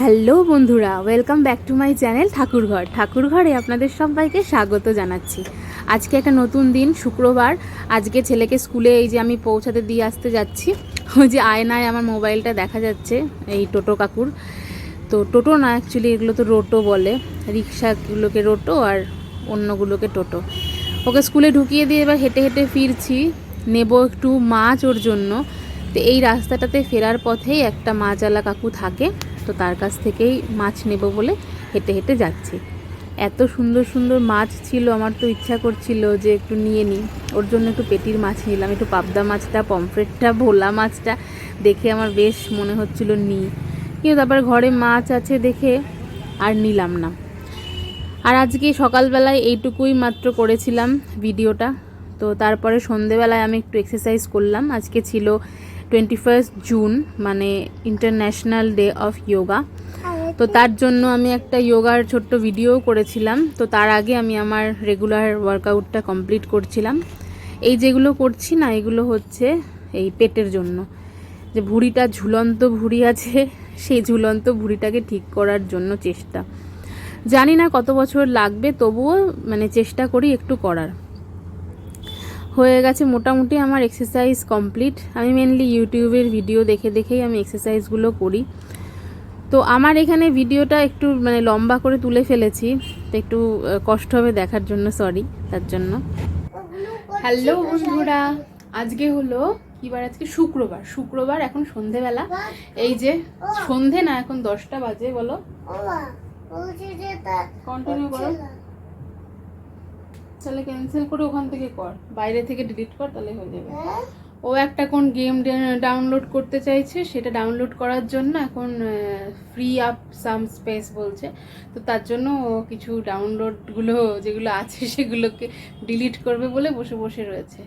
Hello বন্ধুরা, welcome back to my channel ঠাকুরঘরে আপনাদের সবাইকে স্বাগত জানাচ্ছি। আজকে একটা নতুন দিন, শুক্রবার। আজকে ছেলেকে স্কুলে এই যে আমি পৌঁছাতে দিয়ে আসতে যাচ্ছি। ওই যে আয়নায় আমার মোবাইলটা দেখা যাচ্ছে এই টোটো কাকুর। তো টোটো না, অ্যাকচুয়ালি এগুলো তো রোটো বলে, রিক্সাগুলোকে রোটো আর অন্যগুলোকে টোটো। ওকে স্কুলে ঢুকিয়ে দিয়ে এবার হেঁটে হেঁটে ফিরছি, নেব একটু মাছ ওর জন্য। তো এই রাস্তাটাতে ফেরার পথেই একটা মাছওয়ালা কাকু থাকে, তো তার কাছ থেকেই মাছ নেব বলে হেঁটে হেঁটে যাচ্ছি। এত সুন্দর সুন্দর মাছ ছিল, আমার তো ইচ্ছা করছিল যে একটু নিয়ে নিই। ওর জন্য একটু পেটির মাছ নিলাম, একটু পাবদা মাছটা, পমফ্রেটটা, ভোলা মাছটা দেখে আমার বেশ মনে হচ্ছিল নিই, কিন্তু তারপর ঘরে মাছ আছে দেখে আর নিলাম না। আর আজকে সকালবেলায় এইটুকুই মাত্র করেছিলাম ভিডিওটা। তো তারপরে সন্ধেবেলায় আমি একটু এক্সারসাইজ করলাম। আজকে ছিল 21 জুন, মানে ইন্টারন্যাশনাল ডে অফ যোগা। তো তার জন্য আমি একটা যোগার ছোট্ট ভিডিও করেছিলাম। তো তার আগে আমি আমার রেগুলার ওয়ার্কআউটটা কমপ্লিট করছিলাম। এই যেগুলো করছি না, এগুলো হচ্ছে এই পেটের জন্য, যে ভুঁড়িটা ঝুলন্ত ভুঁড়ি আছে, সেই ঝুলন্ত ভুঁড়িটাকে ঠিক করার জন্য চেষ্টা। জানি না কত বছর লাগবে, তবুও মানে চেষ্টা করি একটু করার। হয়ে গেছে মোটামুটি আমার এক্সারসাইজ কমপ্লিট। আমি মেনলি ইউটিউবের ভিডিও দেখে দেখেই আমি এক্সারসাইজগুলো করি। তো আমার এখানে ভিডিওটা একটু মানে লম্বা করে তুলে ফেলেছি, তো একটু কষ্ট হবে দেখার জন্য, সরি তার জন্য। হ্যালো বন্ধুরা, আজকে হলো কি বার? আজকে শুক্রবার। এখন সন্ধেবেলা, এই যে সন্ধে না, এখন 10টা বাজে। বলো, কন্টিনিউ করো। তাহলে ক্যান্সেল করে ওখান থেকে কর, বাইরে থেকে ডিলিট কর, তাহলে হয়ে যাবে। ও একটা কোন গেম ডাউনলোড করতে চাইছে, সেটা ডাউনলোড করার জন্য এখন ফ্রি আপ সাম স্পেস বলছে। তো তার জন্য ও কিছু ডাউনলোডগুলো যেগুলো আছে সেগুলোকে ডিলিট করবে বলে বসে বসে রয়েছে।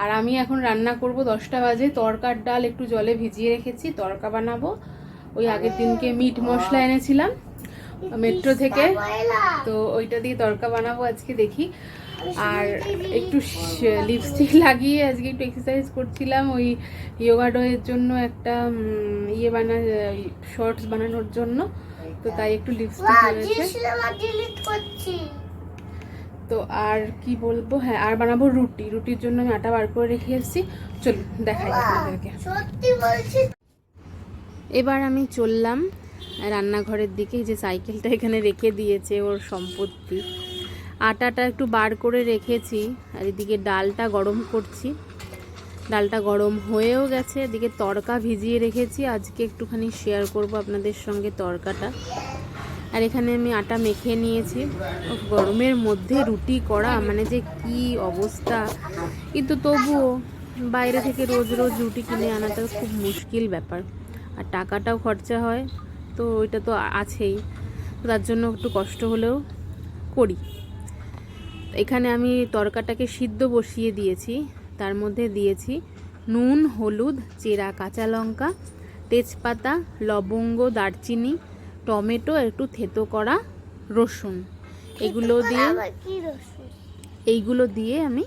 আর আমি এখন রান্না করব, 10টা বাজে। তরকার ডাল একটু জলে ভিজিয়ে রেখেছি, তরকা বানাবো। ওই আগের দিনকে মিট মশলা এনেছিলাম মেট্রো থেকে, তো ওইটা দিয়ে তরকা বানাবো আজকে, দেখি। আর একটু লিপস্টিক লাগিয়ে আজকে একটু এক্সারসাইজ করছিলাম, ওই যোগা ডোয়ের জন্য একটা শর্টস বানানোর জন্য। তো তাই একটু লিপস্টিক হয়েছে। তো আর কি বলবো, হ্যাঁ, আর বানাবো রুটির জন্য আমি আটা বার করে রেখে এসেছি। চলুন দেখাই আপনাদেরকে। এবার আমি চললাম রান্নাঘরের দিকে। যে সাইকেলটা এখানে রেখে দিয়েছে ওর সম্পত্তি। আটাটা একটু বার করে রেখেছি, আর এদিকে ডালটা গরম করছি। ডালটা গরম হয়েও গেছে, এদিকে তরকা ভিজিয়ে রেখেছি। আজকে একটুখানি শেয়ার করব আপনাদের সঙ্গে তরকাটা। আর এখানে আমি আটা মেখে নিয়েছি। গরমের মধ্যে রুটি করা মানে যে কি অবস্থা, কিন্তু তবুও বাইরে থেকে রোজ রোজ রুটি কিনে আনাটা খুব মুশকিল ব্যাপার, আর টাকাটাও খরচা হয়, তো ওইটা তো আছেই। তার জন্য একটু কষ্ট হলেও করি। এখানে আমি তরকাটাকে সিদ্ধ বসিয়ে দিয়েছি। তার মধ্যে দিয়েছি নুন, হলুদ, চেরা কাঁচা লঙ্কা, তেজপাতা, লবঙ্গ, দারচিনি, টমেটো, একটু থেতো করা রসুন, এইগুলো দিয়ে আমি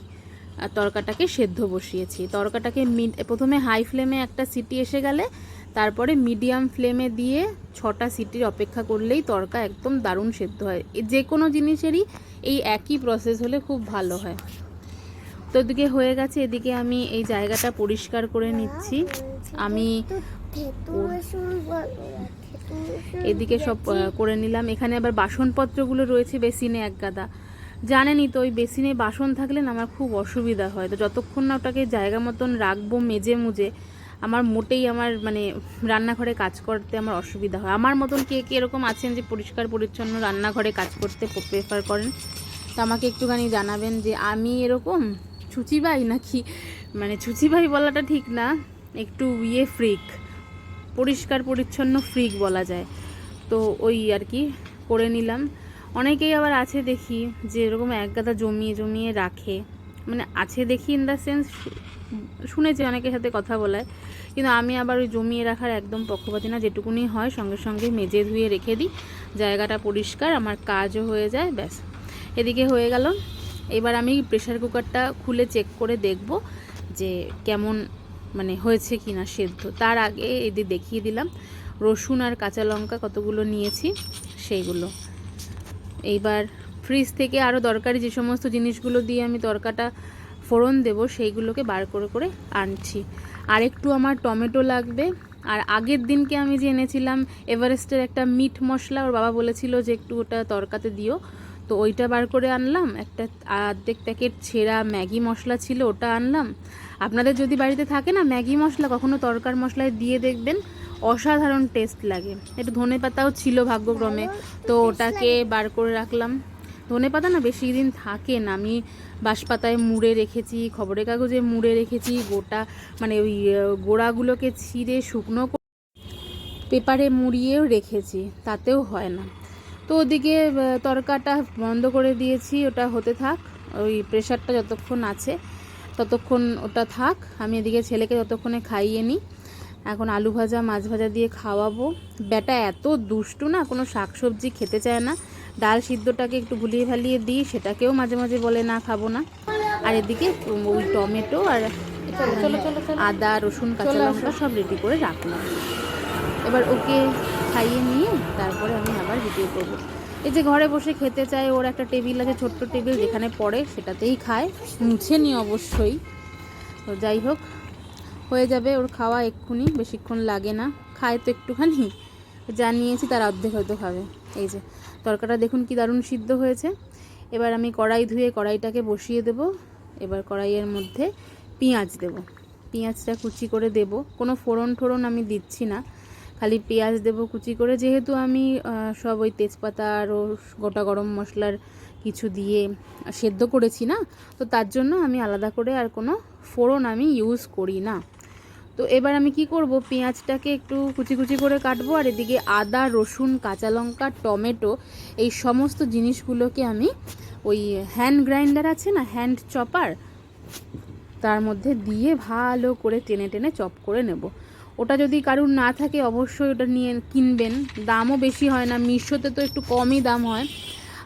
তরকাটাকে সেদ্ধ বসিয়েছি। তরকাটাকে প্রথমে হাই ফ্লেমে একটা সিটি এসে গেলে, তারপরে মিডিয়াম ফ্লেমে দিয়ে 6টা সিটির অপেক্ষা করলেই তরকা একদম দারুণ সেদ্ধ হয়। যে কোনো জিনিসেরই এই একই প্রসেস হলে খুব ভালো হয়। তো এদিকে হয়ে গেছে, এদিকে আমি এই জায়গাটা পরিষ্কার করে নিচ্ছি। আমি এদিকে সব করে নিলাম। এখানে আবার বাসনপত্রগুলো রয়েছে বেসিনে এক গাদা। জানেনই তো, ওই বেসিনে বাসন থাকলে না আমার খুব অসুবিধা হয়। তো যতক্ষণ না ওটাকে জায়গা মতন রাখবো মেজে মুজে, আমার মোটেই মানে রান্নাঘরে কাজ করতে আমার অসুবিধা হয়। আমার মতন কে কে এরকম আছেন যে পরিষ্কার পরিচ্ছন্ন রান্নাঘরে কাজ করতে প্রেফার করেন, তো আমাকে একটুখানি জানাবেন যে আমি এরকম ছুচিবাই নাকি, মানে ছুচিবাই বলাটা ঠিক না, একটু ফ্রিক, পরিষ্কার পরিচ্ছন্ন ফ্রিক বলা যায়। তো ওই আর কি করে নিলাম। অনেকেই আবার আছে দেখি যে এরকম এক গাদা জমিয়ে জমিয়ে রাখে, মানে আছে দেখি ইন দ্য সেন্স শুনেছি অনেকের সাথে কথা বলায়, কিন্তু আমি আবার ওই জমিয়ে রাখার একদম পক্ষপাতী না। যেটুকুনি হয় সঙ্গে সঙ্গে মেজে ধুয়ে রেখে দিই, জায়গাটা পরিষ্কার, আমার কাজও হয়ে যায়, ব্যাস। এদিকে হয়ে গেল। এবার আমি প্রেসার কুকারটা খুলে চেক করে দেখব যে কেমন মানে হয়েছে কি না সেদ্ধ। তার আগে এদিকে দেখিয়ে দিলাম রসুন আর কাঁচা লঙ্কা কতগুলো নিয়েছি সেইগুলো। এইবার ফ্রিজ থেকে আরও দরকারি যে সমস্ত জিনিসগুলো দিয়ে আমি তরকাটা ফোড়ন দেব সেইগুলোকে বার করে করে আনছি। আর একটু আমার টমেটো লাগবে। আর আগের দিনকে আমি যে এনেছিলাম এভারেস্টের একটা মিট মশলা, ওর বাবা বলেছিল যে একটু ওটা তরকাতে দিও, তো ওইটা বার করে আনলাম। একটা অর্ধেক প্যাকেট ছেঁড়া ম্যাগি মশলা ছিল, ওটা আনলাম। আপনাদের যদি বাড়িতে থাকে না ম্যাগি মশলা, কখনো তরকার মশলায় দিয়ে দেখবেন, অসাধারণ টেস্ট লাগে। একটু ধনেপাতাও ছিল ভাগ্যক্রমে, তো ওটাকে বার করে রাখলাম। ধনেপাতা না বেশি দিন থাকে না, আমি বাঁশপাতায় মুড়ে রেখেছি, খবরের কাগজে মুড়ে রেখেছি, গোটা মানে ওই গোড়াগুলোকে ছিঁড়ে শুকনো পেপারে মুড়িয়েও রেখেছি, তাতেও হয় না। তো ওদিকে তরকাটা বন্ধ করে দিয়েছি, ওটা হতে থাক। ওই প্রেশারটা যতক্ষণ আছে ততক্ষণ ওটা থাক, আমি এদিকে ছেলেকে যতক্ষণে খাইয়ে নিই। এখন আলু ভাজা মাছ ভাজা দিয়ে খাওয়াবো। বেটা এত দুষ্টু না, কোনো শাকসবজি খেতে চায় না। ডাল সিদ্ধটাকে একটু ভুলিয়ে ভালিয়ে দিই, সেটাকেও মাঝে মাঝে বলে না খাবো না। আর এদিকে ওই টমেটো আর আদা রসুন কাঁচা লঙ্কা সব রেডি করে রাখলাম। এবার ওকে খাইয়ে নিয়ে তারপরে আমি আবার ভিডিও করব। এই যে ঘরে বসে খেতে চায়, ওর একটা টেবিল আছে, ছোট্ট টেবিল, যেখানে পড়ে সেটাতেই খায়, মুছে নি অবশ্যই। তো যাই হোক, হয়ে যাবে ওর খাওয়া এক্ষুনি, বেশিক্ষণ লাগে না। খায় তো একটুখানি, যা নিয়েছি তার অর্ধেক হয়তো খাবে। এই যে তরকাটা দেখুন কি দারুণ সিদ্ধ হয়েছে। এবার আমি কড়াই ধুয়ে কড়াইটাকে বসিয়ে দেব। এবার কড়াইয়ের মধ্যে পেঁয়াজ দেব, পেঁয়াজটা কুচি করে দেব। কোনো ফোড়ন টোড়ন আমি দিচ্ছি না, খালি পেঁয়াজ দেব কুচি করে। যেহেতু আমি সব ওই তেজপাতা আর গোটা গরম মশলার কিছু দিয়ে সেদ্ধ করেছি না, তো তার জন্য আমি আলাদা করে আর কোনো ফোড়ন আমি ইউজ করি না। তো এবার আমি কি করব, পেঁয়াজটাকে একটু কুচি কুচি করে কাটবো, আর এদিকে আদা রসুন কাঁচা লঙ্কা টমেটো এই সমস্ত জিনিসগুলোকে আমি ওই হ্যান্ড গ্রাইন্ডার আছে না, হ্যান্ড চপার, তার মধ্যে দিয়ে ভালো করে টেনে টেনে চপ করে নেব। ওটা যদি কারুর না থাকে অবশ্যই ওটা নিয়ে কিনবেন, দামও বেশি হয় না, মিশোতে তো একটু কমই দাম হয়।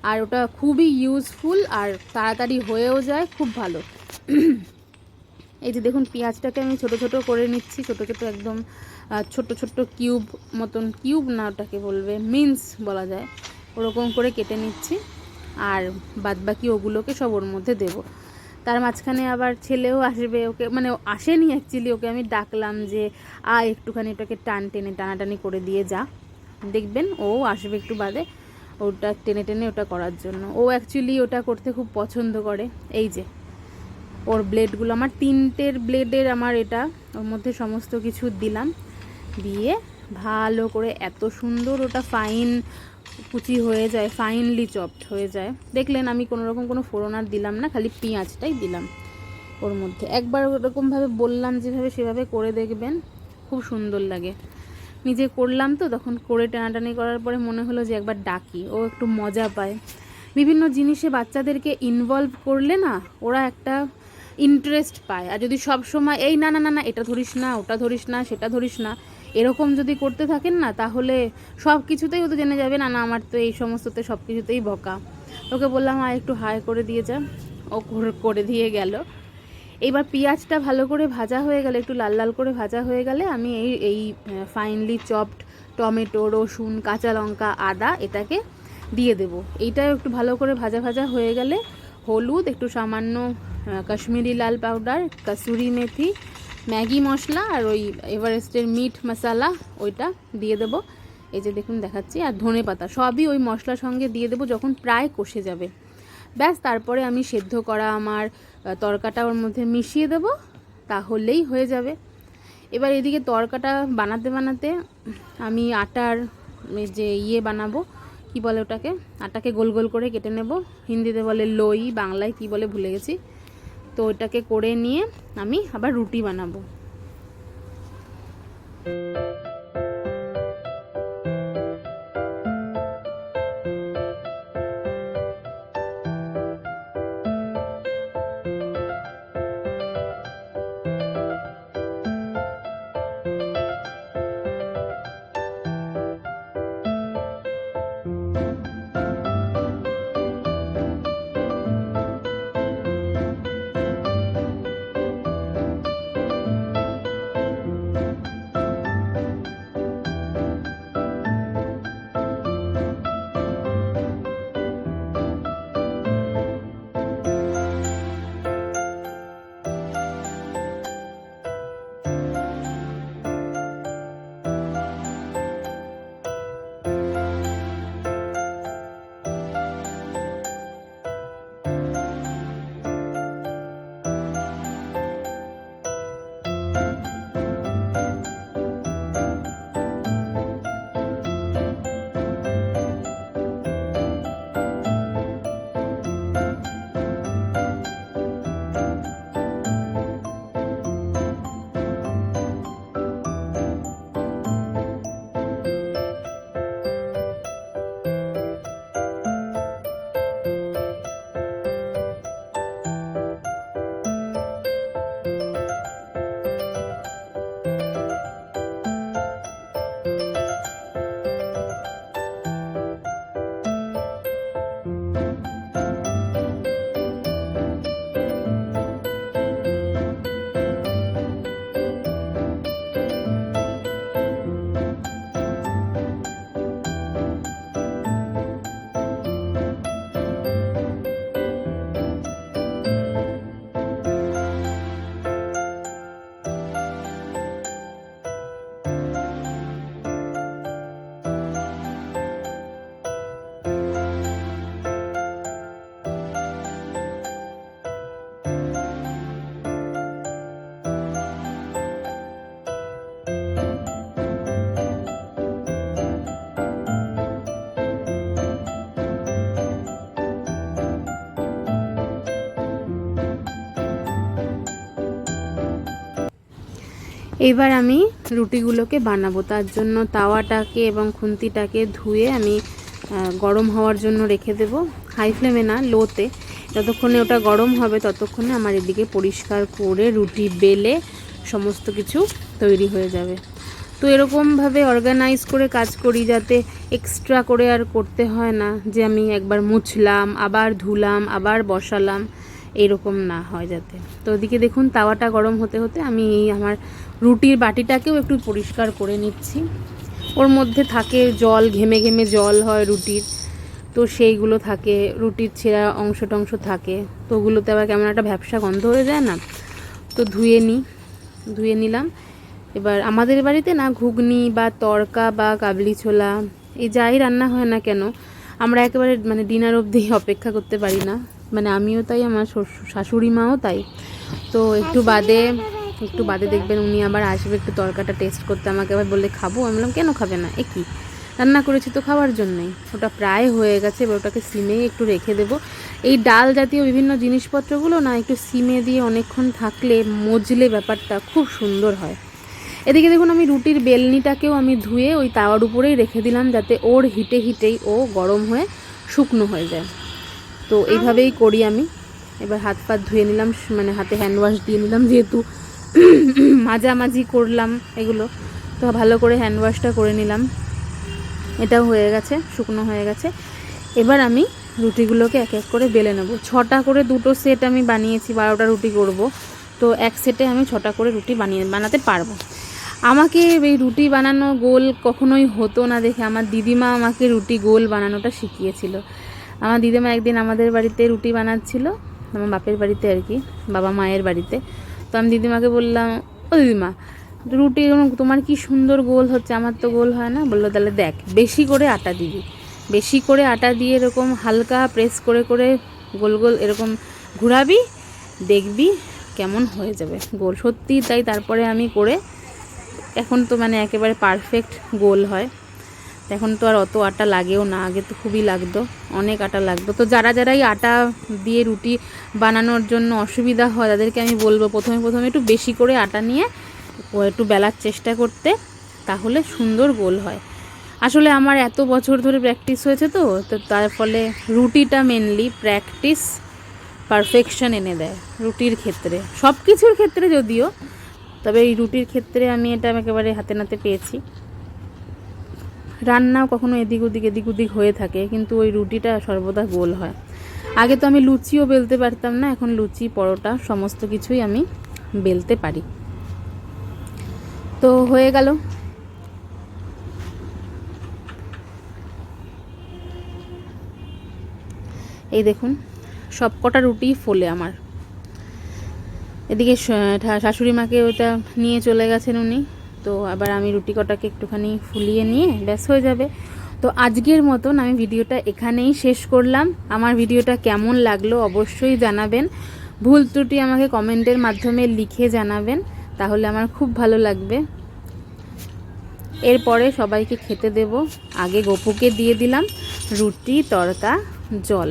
আর ওটা খুবই ইউজফুল আর তাড়াতাড়ি হয়েও যায়, খুব ভালো। এই যে দেখুন পেঁয়াজটাকে আমি ছোট ছোট করে নিচ্ছি, ছোট ছোট একদম ছোট ছোট কিউব মতন, কিউব না ওটাকে বলবে মিন্স বলা যায়, ওরকম করে কেটে নিচ্ছি। আর বাদবাকি ওগুলোকে সব ওর মধ্যে দেবো। তার মাঝখানে আবার ছেলেও আসবে, ওকে মানে আসেনি অ্যাকচুয়ালি, ওকে আমি ডাকলাম যে একটুখানি ওটাকে টানাটানি করে দিয়ে যা, দেখবেন ও আসবে একটু বাদে ওটা টেনে টেনে ওটা করার জন্য। ও অ্যাকচুয়ালি ওটা করতে খুব পছন্দ করে। এই যে ওর ব্লেডগুলো, আমার 3টের ব্লেডের আমার এটা, ওর মধ্যে সমস্ত কিছু দিলাম, দিয়ে ভালো করে এত সুন্দর ওটা ফাইন কুচি হয়ে যায়, ফাইনলি চপড হয়ে যায়। দেখলেন আমি কোনো রকম কোনো ফোড়ন আর দিলাম না, খালি পেঁয়াজটাই দিলাম ওর মধ্যে। একবার ওরকমভাবে বললাম যেভাবে সেভাবে করে দেখবেন, খুব সুন্দর লাগে। নিজে করলাম তো, তখন করে টানাটানি করার পরে মনে হলো যে একবার ডাকি, ও একটু মজা পায়। বিভিন্ন জিনিসে বাচ্চাদেরকে ইনভলভ করলে না ওরা একটা ইন্টারেস্ট পায়। আর যদি সব সময় এই না না না না এটা ধরিস না, ওটা ধরিস না, সেটা ধরিস না, এরকম যদি করতে থাকেন না, তাহলে সব কিছুতেই ও তো জেনে যাবে না না আমার তো এই সমস্ততে সব কিছুতেই বকা। ওকে বললাম একটু হাই করে দিয়ে যা, ও করে দিয়ে গেল। এইবার পেঁয়াজটা ভালো করে ভাজা হয়ে গেলে, একটু লাল লাল করে ভাজা হয়ে গেলে আমি এই ফাইনলি চপড টমেটো রসুন কাঁচা লঙ্কা আদা এটাকে দিয়ে দেব। এইটাও একটু ভালো করে ভাজা ভাজা হয়ে গেলে হলুদ, একটু সামান্য কাশ্মীরি লাল পাউডার, কসুরি মেথি, ম্যাগি মশলা আর ওই এভারেস্টের মিট মশলা ওইটা দিয়ে দেব। এই যে দেখুন দেখাচ্ছি, আর ধনে পাতা সবই ওই মশলার সঙ্গে দিয়ে দেবো যখন প্রায় কষে যাবে। ব্যাস, তারপরে আমি সেদ্ধ করা আমার তরকাটা ওর মধ্যে মিশিয়ে দেব, তাহলেই হয়ে যাবে। এবার এদিকে তরকাটা বানাতে বানাতে আমি আটার যে বানাবো, কি বলে ওটাকে, আটাকে গোল গোল করে কেটে নেব, হিন্দিতে বলে লই, বাংলায় কি বলে ভুলে গেছি। তো ওটাকে করে নিয়ে আমি আবার রুটি বানাবো। এইবার আমি রুটিগুলোকে বানাবো। তার জন্য তাওয়াটাকে এবং খুন্তিটাকে ধুয়ে আমি গরম হওয়ার জন্য রেখে দেব, হাই ফ্লেমে না, লোতে। যতক্ষণে ওটা গরম হবে ততক্ষণে আমার এদিকে পরিষ্কার করে রুটি বেলে সমস্ত কিছু তৈরি হয়ে যাবে। তো এরকমভাবে অর্গানাইজ করে কাজ করি যাতে এক্সট্রা করে আর করতে হয় না, যে আমি একবার মুছলাম, আবার ধুলাম, আবার বসালাম, এরকম না হয় যাতে। তো ওদিকে দেখুন তাওয়াটা গরম হতে হতে আমি আমার রুটির বাটিটাকেও একটু পরিষ্কার করে নিচ্ছি। ওর মধ্যে থাকে জল, ঘেমে ঘেমে জল হয় রুটির, তো সেইগুলো থাকে, রুটির ছেঁড়া অংশ টংশ থাকে, তো ওগুলোতে আবার কেমন একটা ভ্যাপসা গন্ধ হয়ে যায় না। তো ধুয়ে নিলাম। এবার আমাদের বাড়িতে না ঘুগনি বা তড়কা বা কাবলি ছোলা এই যাই রান্না হয় না কেন, আমরা একেবারে মানে ডিনার অবধি অপেক্ষা করতে পারি না। মানে আমিও তাই, আমার শাশুড়ি মাও তাই। তো একটু বাদে দেখবেন উনি আবার আসবে একটু তড়কাটা টেস্ট করতে, আমাকে আবার বললে খাবো। আমি বললাম কেন খাবে না, এ কি রান্না করেছি তো খাওয়ার জন্যই। ওটা প্রায় হয়ে গেছে, এবার ওটাকে সিমেই একটু রেখে দেবো। এই ডাল জাতীয় বিভিন্ন জিনিসপত্রগুলো না একটু সিমে দিয়ে অনেকক্ষণ থাকলে মজলে ব্যাপারটা খুব সুন্দর হয়। এদিকে দেখুন আমি রুটির বেলনিটাকেও আমি ধুয়ে ওই তাওয়ার উপরেই রেখে দিলাম, যাতে ওর হিটেই ও গরম হয়ে শুকনো হয়ে যায়। তো এইভাবেই করি আমি। এবার হাত পা ধুয়ে নিলাম, মানে হাতে হ্যান্ড ওয়াশ দিয়ে নিলাম, যেহেতু মাঝামাঝি করলাম এগুলো, তো ভালো করে হ্যান্ড ওয়াশটা করে নিলাম। এটাও হয়ে গেছে, শুকনো হয়ে গেছে। এবার আমি রুটিগুলোকে এক এক করে বেলে নেব। 6টা করে 2টো সেট আমি বানিয়েছি, 12টা রুটি করব, তো এক সেটে আমি 6টা করে রুটি বানাতে পারবো। আমাকে এই রুটি বানানো গোল কখনোই হতো না দেখে আমার দিদিমা আমাকে রুটি গোল বানানোটা শিখিয়েছিল। আমার দিদিমা একদিন আমাদের বাড়িতে রুটি বানাচ্ছিল, আমার বাপের বাড়িতে আর কি, বাবা মায়ের বাড়িতে। তো আমি দিদিমাকে বললাম, ও দিদিমা রুটি তোমার কি সুন্দর গোল হচ্ছে, আমার তো গোল হয় না। বললো তাহলে দেখ, বেশি করে আটা দিবি, বেশি করে আটা দিয়ে এরকম হালকা প্রেস করে করে গোল গোল এরকম ঘোরাবি, দেখবি কেমন হয়ে যাবে গোল। সত্যি তাই। তারপরে আমি করে এখন তো মানে একেবারে পারফেক্ট গোল হয়। এখন তো আর অত আটা লাগেও না, আগে তো খুবই লাগতো, অনেক আটা লাগতো। তো যারাই আটা দিয়ে রুটি বানানোর জন্য অসুবিধা হয় তাদেরকে আমি বলবো প্রথমে একটু বেশি করে আটা নিয়ে একটু বেলার চেষ্টা করতে, তাহলে সুন্দর গোল হয়। আসলে আমার এত বছর ধরে প্র্যাকটিস হয়েছে, তো তার ফলে রুটিটা মেনলি প্র্যাকটিস পারফেকশন এনে দেয় রুটির ক্ষেত্রে, সব কিছুর ক্ষেত্রে যদিও, তবে এই রুটির ক্ষেত্রে আমি এটা একেবারে হাতে নাতে পেয়েছি। রান্নাও কখনো এদিক ওদিক হয়ে থাকে, কিন্তু ওই রুটিটা সর্বদা গোল হয়। আগে তো আমি লুচিও বেলতে পারতাম না, এখন লুচি, পরোটা সমস্ত কিছুই আমি বেলতে পারি। তো হয়ে গেল। এই দেখুন সব কটা রুটি ফোলে আমার। এদিকে শাশুড়ি মাকে ওটা নিয়ে চলে গেছেন উনি, তো আবার আমি রুটি কটাকে একটুখানি ফুলিয়ে নিয়ে ব্যাস হয়ে যাবে। তো আজকের মতন আমি ভিডিওটা এখানেই শেষ করলাম। আমার ভিডিওটা কেমন লাগলো অবশ্যই জানাবেন, ভুল ত্রুটি আমাকে কমেন্টের মাধ্যমে লিখে জানাবেন, তাহলে আমার খুব ভালো লাগবে। এরপরে সবাইকে খেতে দেব। আগে গপুকে দিয়ে দিলাম রুটি, তড়কা, জল।